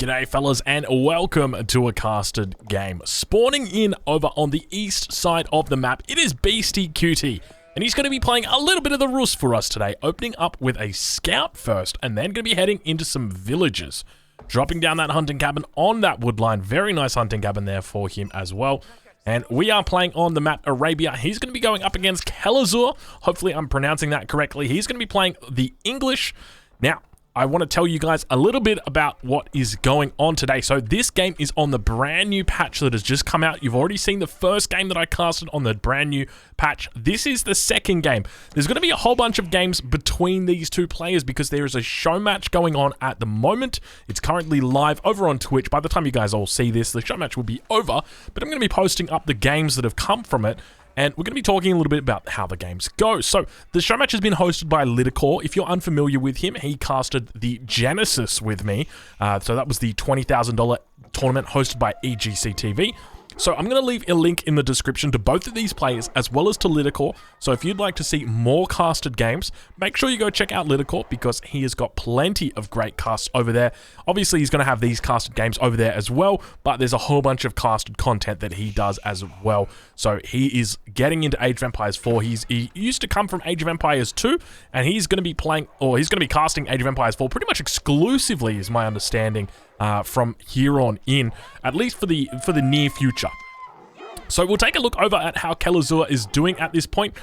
G'day fellas and welcome to a casted game. Spawning in over on the east side of the map, it is Beastie Cutie. And he's going to be playing a little bit of the Rus for us today, opening up with a scout first and then going to be heading into some villages. Dropping down that hunting cabin on that wood line. Very nice hunting cabin there for him as well. And we are playing on the map Arabia. He's going to be going up against Kelazur. Hopefully I'm pronouncing that correctly. He's going to be playing the English. Now, I want to tell you guys a little bit about what is going on today. So this game is on the brand new patch that has just come out. You've already seen the first game that I casted on the brand new patch. This is the second game. There's going to be a whole bunch of games between these two players because there is a show match going on at the moment. It's currently live over on Twitch. By the time you guys all see this, the show match will be over, but I'm going to be posting up the games that have come from it. And we're going to be talking a little bit about how the games go. So, the show match has been hosted by Lidicor. If you're unfamiliar with him, he casted the Genesis with me. So that was the $20,000 tournament hosted by EGC TV. So I'm going to leave a link in the description to both of these players as well as to Lidicor. So if you'd like to see more casted games, make sure you go check out Lidicor because he has got plenty of great casts over there. Obviously, he's going to have these casted games over there as well, but there's a whole bunch of casted content that he does as well. So he is getting into Age of Empires 4. He used to come from Age of Empires 2, and he's going to be playing, or he's going to be casting Age of Empires 4 pretty much exclusively, is my understanding. From here on in, at least for the near future. So we'll take a look over at how Kelazur is doing at this point.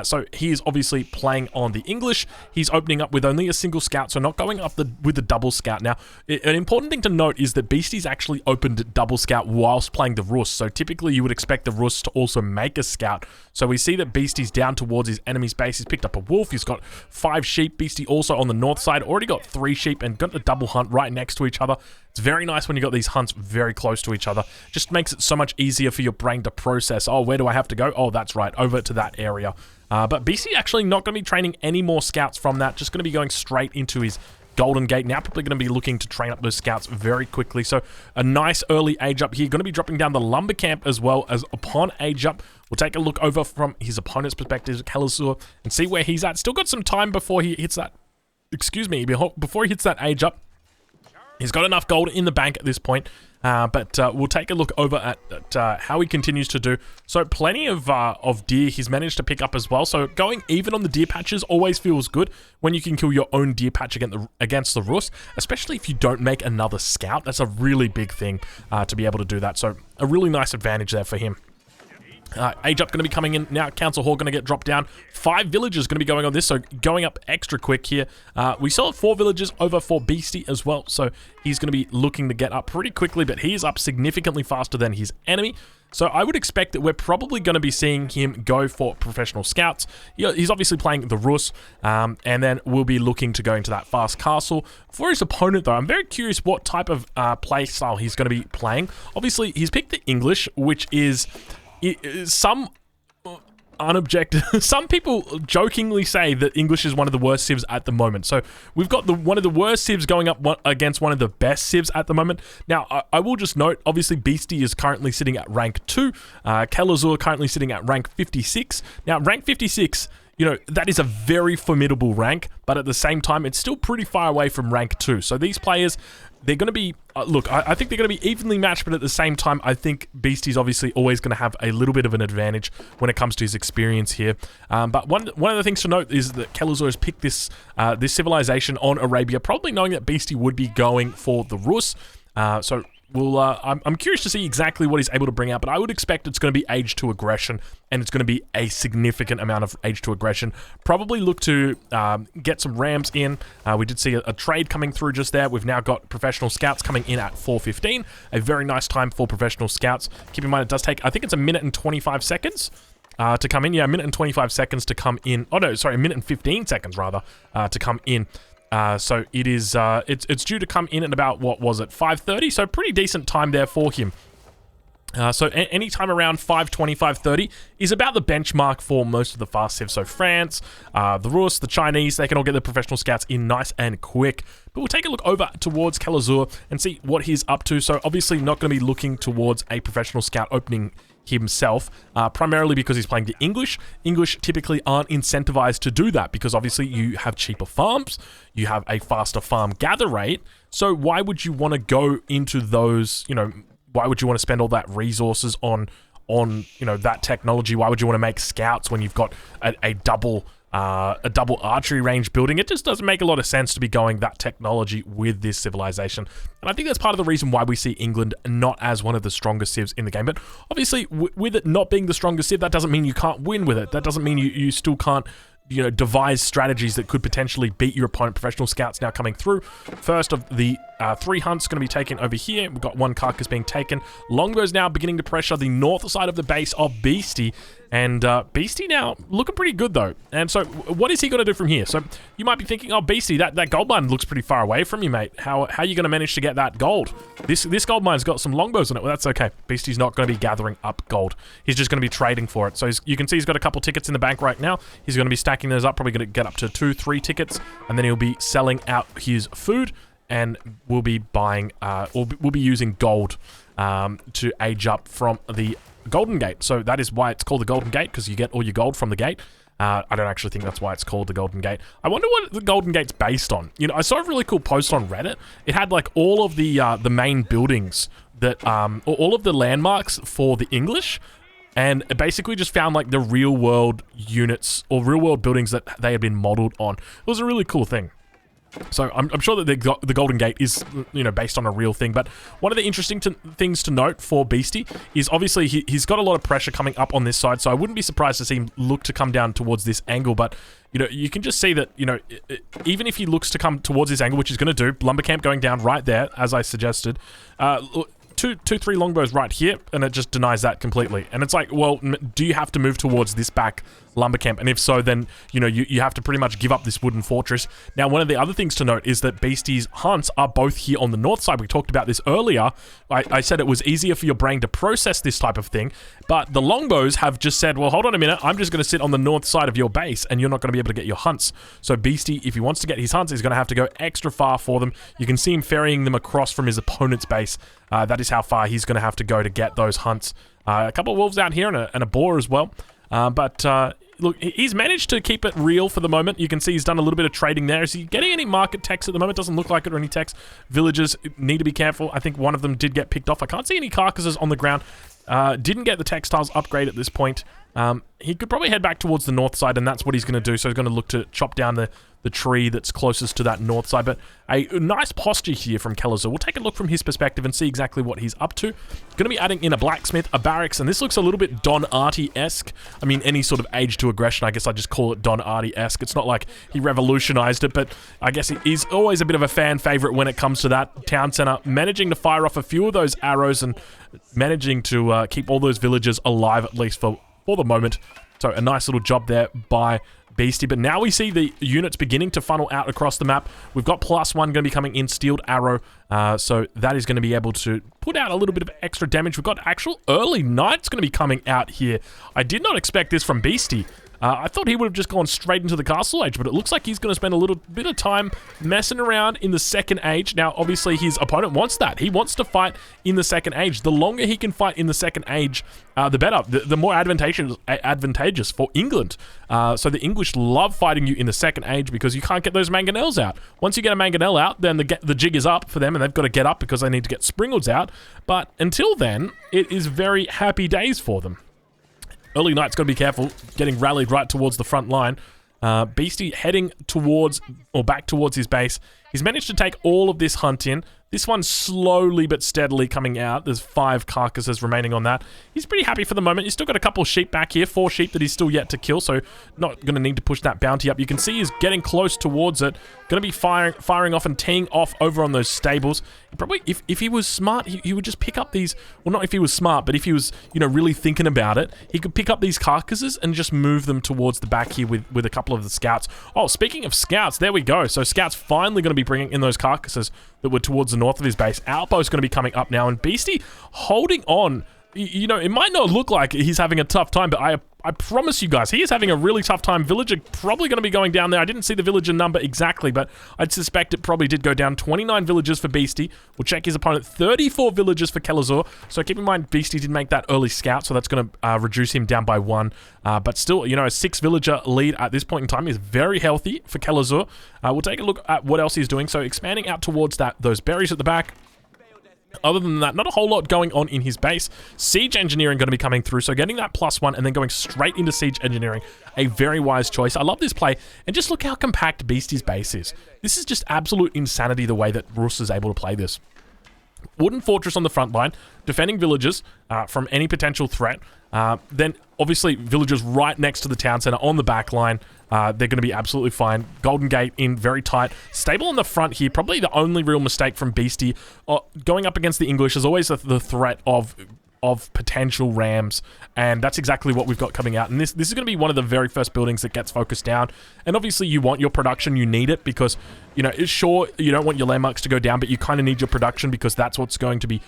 So he is obviously playing on the English. He's opening up with only a single scout, so not going up with the double scout. Now, an important thing to note is that Beastie's actually opened double scout whilst playing the Rus. So typically you would expect the Rus to also make a scout. So we see that Beastie's down towards his enemy's base. He's picked up a wolf. He's got 5 sheep. Beastie also on the north side already got 3 sheep and got a double hunt right next to each other. It's very nice when you got these hunts very close to each other. Just makes it so much easier for your brain to process. Oh, where do I have to go? Oh, that's right, over to that area. But BC actually not going to be training any more scouts from that. Just going to be going straight into his Golden Gate. Now probably going to be looking to train up those scouts very quickly. So a nice early age up here. Going to be dropping down the lumber camp as well as upon age up. We'll take a look over from his opponent's perspective, Kelazur, and see where he's at. Still got some time before he hits that, before he hits that age up. He's got enough gold in the bank at this point, but we'll take a look over at how he continues to do. So plenty of deer he's managed to pick up as well. So going even on the deer patches always feels good when you can kill your own deer patch against the Rus, especially if you don't make another scout. That's a really big thing to be able to do that. So a really nice advantage there for him. Age up going to be coming in now. Council Hall going to get dropped down. 5 villages going to be going on this, so going up extra quick here. We saw 4 villages over for Beastie as well, so he's going to be looking to get up pretty quickly, but he is up significantly faster than his enemy. So I would expect that we're probably going to be seeing him go for professional scouts. He's obviously playing the Rus, and then we'll be looking to go into that fast castle. For his opponent, though, I'm very curious what type of play style he's going to be playing. Obviously, he's picked the English, which is... some people jokingly say that English is one of the worst civs at the moment. So we've got one of the worst civs going up against one of the best civs at the moment. Now, I will just note, obviously Beastie is currently sitting at rank 2. Kelazur currently sitting at rank 56. Now, rank 56... you know, that is a very formidable rank, but at the same time, it's still pretty far away from rank 2. So these players, they're going to be, look, I think they're going to be evenly matched, but at the same time, I think Beastie's obviously always going to have a little bit of an advantage when it comes to his experience here. But one of the things to note is that Kelazur has picked this civilization on Arabia, probably knowing that Beastie would be going for the Rus. So I'm curious to see exactly what he's able to bring out, but I would expect it's going to be age 2 aggression, and it's going to be a significant amount of age 2 aggression. Probably look to get some rams in. We did see a trade coming through just there. We've now got professional scouts coming in at 4:15. A very nice time for professional scouts. Keep in mind, it does take, I think it's a minute and 25 seconds. To come in. Yeah, a minute and 25 seconds to come in. Oh no, sorry, a minute and 15 seconds rather to come in. So it is, it's due to come in at about, what was it, 5:30? So pretty decent time there for him. So anytime around 520, 530 is about the benchmark for most of the fast civs. So France, the Rus, the Chinese, they can all get their professional scouts in nice and quick. But we'll take a look over towards Kalazur and see what he's up to. So obviously not going to be looking towards a professional scout opening himself, primarily because he's playing the English. English typically aren't incentivized to do that because obviously you have cheaper farms, you have a faster farm gather rate. So why would you want to go into those, why would you want to spend all that resources on that technology? Why would you want to make scouts when you've got a double archery range building? It just doesn't make a lot of sense to be going that technology with this civilization. And I think that's part of the reason why we see England not as one of the strongest civs in the game. But obviously, with it not being the strongest civ, that doesn't mean you can't win with it. That doesn't mean you still can't devise strategies that could potentially beat your opponent. Professional scouts now coming through. First of the 3 hunts going to be taken over here. We've got 1 carcass being taken. Longbows now beginning to pressure the north side of the base of Beastie. And Beastie now looking pretty good, though. And so what is he going to do from here? So you might be thinking, oh, Beastie, that gold mine looks pretty far away from you, mate. How are you going to manage to get that gold? This gold mine's got some longbows in it. Well, that's okay. Beastie's not going to be gathering up gold. He's just going to be trading for it. So you can see he's got a couple tickets in the bank right now. He's going to be stacking those up, probably going to get up to 2, 3 tickets. And then he'll be selling out his food. And we'll be buying, we'll be using gold to age up from the Golden Gate. So that is why it's called the Golden Gate, because you get all your gold from the gate. I don't actually think that's why it's called the Golden Gate. I wonder what the Golden Gate's based on. I saw a really cool post on Reddit. It had like all of the main buildings that, all of the landmarks for the English. And it basically just found like the real world units or real world buildings that they had been modeled on. It was a really cool thing. So I'm sure that the Golden Gate is, based on a real thing. But one of the interesting things to note for Beastie is obviously he's got a lot of pressure coming up on this side. So I wouldn't be surprised to see him look to come down towards this angle. But, you can just see that, even if he looks to come towards this angle, which he's going to do, lumber camp going down right there, as I suggested, 2, 3 longbows right here, and it just denies that completely. And it's like, well, do you have to move towards this back lumber camp? And if so, then, you have to pretty much give up this wooden fortress. Now, one of the other things to note is that Beastie's hunts are both here on the north side. We talked about this earlier. I said it was easier for your brain to process this type of thing, but the longbows have just said, well, hold on a minute, I'm just going to sit on the north side of your base, and you're not going to be able to get your hunts. So Beastie, if he wants to get his hunts, he's going to have to go extra far for them. You can see him ferrying them across from his opponent's base. That is how far he's going to have to go to get those hunts. A couple of wolves out here and a boar as well. Look, he's managed to keep it real for the moment. You can see he's done a little bit of trading there. Is he getting any market techs at the moment? Doesn't look like it, or any techs. Villagers need to be careful. I think one of them did get picked off. I can't see any carcasses on the ground. Didn't get the textiles upgrade at this point. He could probably head back towards the north side, and that's what he's going to do. So he's going to look to chop down the tree that's closest to that north side. But a nice posture here from Kalazur. We'll take a look from his perspective and see exactly what he's up to. Going to be adding in a blacksmith, a barracks, and this looks a little bit Don Arty-esque. I mean, any sort of age to aggression, I guess I just call it Don Arty-esque. It's not like he revolutionized it, but I guess he's always a bit of a fan favorite when it comes to that town center, managing to fire off a few of those arrows and managing to keep all those villagers alive, at least for the moment. So a nice little job there by Beastie. But now we see the units beginning to funnel out across the map. We've got +1 going to be coming in, Steeled Arrow. So that is going to be able to put out a little bit of extra damage. We've got actual early Knights going to be coming out here. I did not expect this from Beastie. I thought he would have just gone straight into the Castle Age, but it looks like he's going to spend a little bit of time messing around in the Second Age. Now, obviously, his opponent wants that. He wants to fight in the Second Age. The longer he can fight in the Second Age, the better. The more advantageous for England. So the English love fighting you in the Second Age because you can't get those mangonels out. Once you get a mangonel out, then the jig is up for them, and they've got to get up because they need to get springalds out. But until then, it is very happy days for them. Early Knight's got to be careful, getting rallied right towards the front line. Beastie heading towards, or back towards his base. He's managed to take all of this hunt in. This one's slowly but steadily coming out. There's 5 carcasses remaining on that. He's pretty happy for the moment. He's still got a couple of sheep back here, 4 sheep that he's still yet to kill, so not going to need to push that bounty up. You can see he's getting close towards it. Going to be firing off and teeing off over on those stables. Probably, if he was smart, he would just pick up these, well, not if he was smart, but if he was, really thinking about it, he could pick up these carcasses and just move them towards the back here with a couple of the scouts. Oh, speaking of scouts, there we go. So scouts finally going to be bringing in those carcasses that were towards the north of his base. Outpost going to be coming up now, and Beastie holding on you know, it might not look like he's having a tough time, but I promise you guys, he is having a really tough time. Villager probably going to be going down there. I didn't see the villager number exactly, but I'd suspect it probably did go down. 29 villagers for Beastie. We'll check his opponent. 34 villagers for Kelazor. So keep in mind, Beastie did make that early scout, so that's going to reduce him down by 1. But still, you know, a 6 villager lead at this point in time is very healthy for Kelazor. We'll take a look at what else he's doing. So expanding out towards those berries at the back. Other than that, not a whole lot going on in his base. Siege Engineering going to be coming through, so getting that +1 and then going straight into Siege Engineering, a very wise choice. I love this play, and just look how compact Beastie's base is. This is just absolute insanity the way that Rus is able to play this. Wooden Fortress on the front line, defending villagers from any potential threat. Then, obviously, villagers right next to the town center on the back line. They're going to be absolutely fine. Golden Gate in very tight. Stable on the front here. Probably the only real mistake from Beastie. Going up against the English is always the threat of potential rams, and that's exactly what we've got coming out. And this is going to be one of the very first buildings that gets focused down. And obviously you want your production, you need it, because, you know, it's sure you don't want your landmarks to go down, but you kind of need your production because that's what's going to be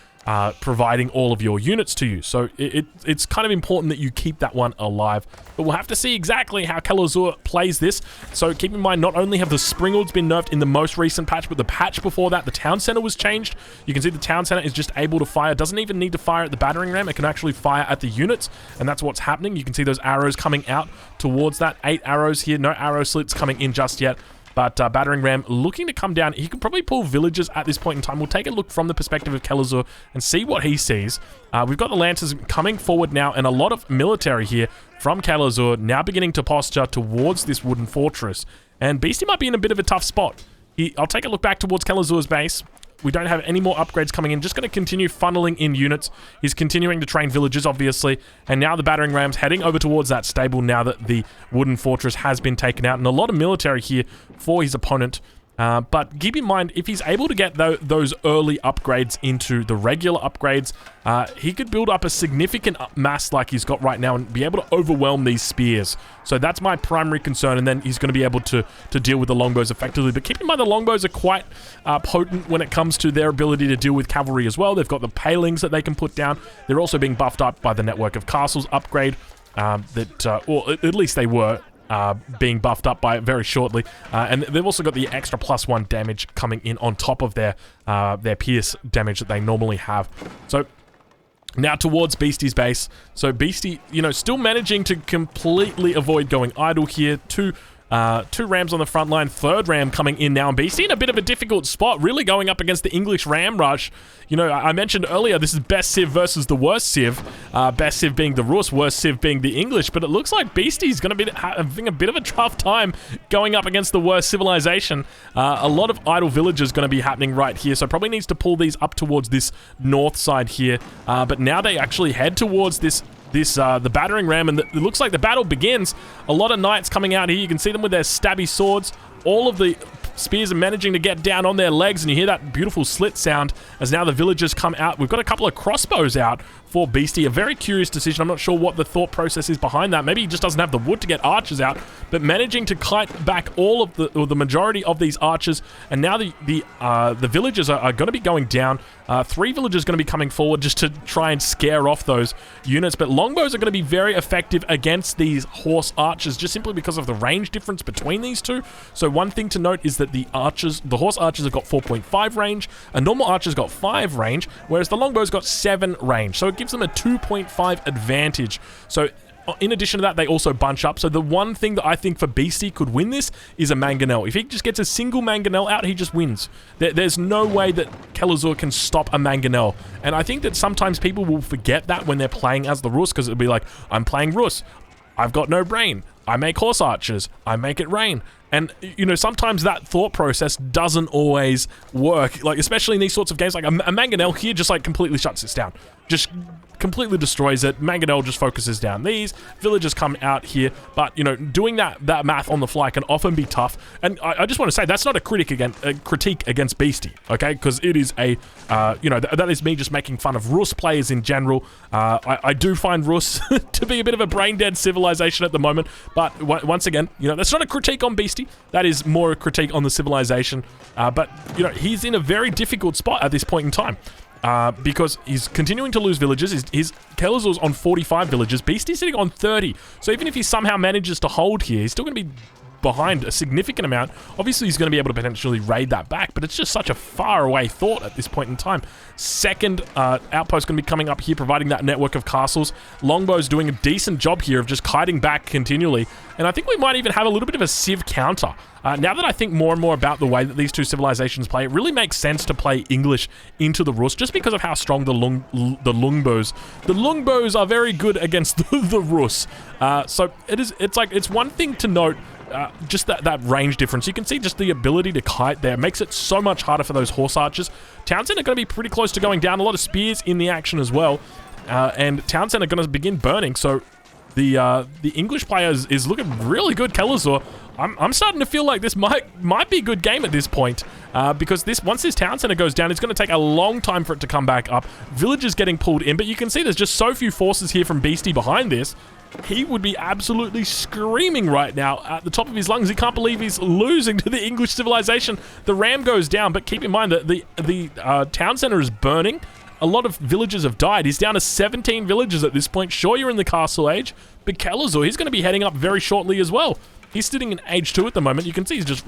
providing all of your units to you. So it's kind of important that you keep that one alive. But we'll have to see exactly how Kelazor plays this. So keep in mind, not only have the Springalds been nerfed in the most recent patch, but the patch before that, the town center was changed. You can see the town center is just able to fire. Doesn't even need to fire at the battering ram. It can actually fire at the units, and that's what's happening. You can see those arrows coming out towards that. 8 arrows here. No arrow slits coming in just yet. But battering ram looking to come down. He could probably pull villagers at this point in time. We'll take a look from the perspective of Kelazor and see what he sees. We've got the Lancers coming forward now, and a lot of military here from Kelazor now beginning to posture towards this wooden fortress. And Beastie might be in a bit of a tough spot. I'll take a look back towards Kelazor's base. We don't have any more upgrades coming in. Just going to continue funneling in units. He's continuing to train villagers, obviously. And now the battering rams heading over towards that stable now that the wooden fortress has been taken out. And a lot of military here for his opponent. But keep in mind, if he's able to get those early upgrades into the regular upgrades, he could build up a significant mass like he's got right now and be able to overwhelm these spears. So that's my primary concern, and then he's going to be able to deal with the longbows effectively. But keep in mind, the longbows are quite potent when it comes to their ability to deal with cavalry as well. They've got the palings that they can put down. They're also being buffed up by the Network of Castles upgrade, or at least they were. Being buffed up by it very shortly, and they've also got the extra +1 damage coming in on top of their pierce damage that they normally have. So now towards Beastie's base. So Beastie, you know, still managing to completely avoid going idle here. Two rams on the front line, 3rd ram coming in now, and Beastie in a bit of a difficult spot, really going up against the English ram rush. You know, I mentioned earlier, this is best Civ versus the worst Civ. Best Civ being the Rus, worst Civ being the English, but it looks like Beastie's going to be having a bit of a tough time going up against the worst civilization. A lot of idle villagers going to be happening right here, so probably needs to pull these up towards this north side here. But now they actually head towards the battering ram, and it looks like the battle begins. A lot of knights coming out here. You can see them with their stabby swords. All of the spears are managing to get down on their legs, and you hear that beautiful slit sound as now the villagers come out. We've got a couple of crossbows out for Beastie. A very curious decision. I'm not sure what the thought process is behind that. Maybe he just doesn't have the wood to get archers out, but managing to kite back all of the majority of these archers, and now the villagers are going to be going down. 3 villagers going to be coming forward just to try and scare off those units, but longbows are going to be very effective against these horse archers just simply because of the range difference between these two. So one thing to note is that the horse archers have got 4.5 range, a normal archer's got 5 range, whereas the longbow's got 7 range, so it gives them a 2.5 advantage. So in addition to that, they also bunch up. So the one thing that I think for Beastie could win this is a mangonel. If he just gets a single mangonel out, he just wins. There's no way that Kelazor can stop a mangonel. And I think that sometimes people will forget that when they're playing as the Rus, because it'll be like, I'm playing Rus. I've got no brain. I make horse archers. I make it rain. And, you know, sometimes that thought process doesn't always work. Like, especially in these sorts of games, like a mangonel here just, like, completely shuts this down. Just completely destroys it. Mangonel just focuses down these. Villagers come out here. But, you know, doing that math on the fly can often be tough. And I just want to say, that's not a critique against Beastie, okay? Because it is a, you know, that is me just making fun of Rus players in general. I do find Rus to be a bit of a brain-dead civilization at the moment. But once again, you know, that's not a critique on Beastie. That is more a critique on the civilization. But, you know, he's in a very difficult spot at this point in time. because he's continuing to lose villages. His Kelazor's on 45 villages. Beastie's sitting on 30. So even if he somehow manages to hold here, he's still going to be behind a significant amount. Obviously, he's going to be able to potentially raid that back, but it's just such a far away thought at this point in time. Second outpost going to be coming up here, providing that network of castles. Longbow's doing a decent job here of just kiting back continually, and I think we might even have a little bit of a civ counter. Now that I think more and more about the way that these two civilizations play, it really makes sense to play English into the Rus, just because of how strong the Lungbows. The Lungbows are very good against the Rus. So it's one thing to note, just that range difference. You can see just the ability to kite there makes it so much harder for those horse archers. Townsend are going to be pretty close to going down. A lot of spears in the action as well. And Townsend are going to begin burning. So the English player is looking really good. Kelazor, I'm starting to feel like this might be a good game at this point, because once this town center goes down, it's going to take a long time for it to come back up. Villagers getting pulled in, but you can see there's just so few forces here from Beastie behind this. He would be absolutely screaming right now at the top of his lungs. He can't believe he's losing to the English civilization. The ram goes down, but keep in mind that the town center is burning. A lot of villagers have died. He's down to 17 villagers at this point. Sure, you're in the castle age, but Kelazor, he's going to be heading up very shortly as well. He's sitting in age 2 at the moment. You can see he's just,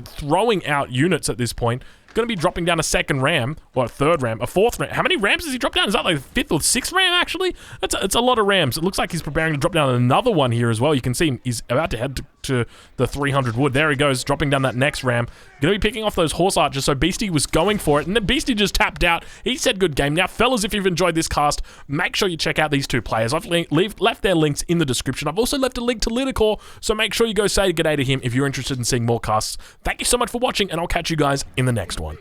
throwing out units at this point. Going to be dropping down a second ram, or a third ram, a fourth ram. How many rams does he drop down? Is that like the 5th or 6th ram, actually? It's a lot of rams. It looks like he's preparing to drop down another one here as well. You can see he's about to head to the 300 wood. There he goes, dropping down that next ram. Going to be picking off those horse archers, so Beastie was going for it, and then Beastie just tapped out. He said good game. Now, fellas, if you've enjoyed this cast, make sure you check out these two players. I've left their links in the description. I've also left a link to Lidicor, so make sure you go say g'day to him if you're interested in seeing more casts. Thank you so much for watching, and I'll catch you guys in the next one.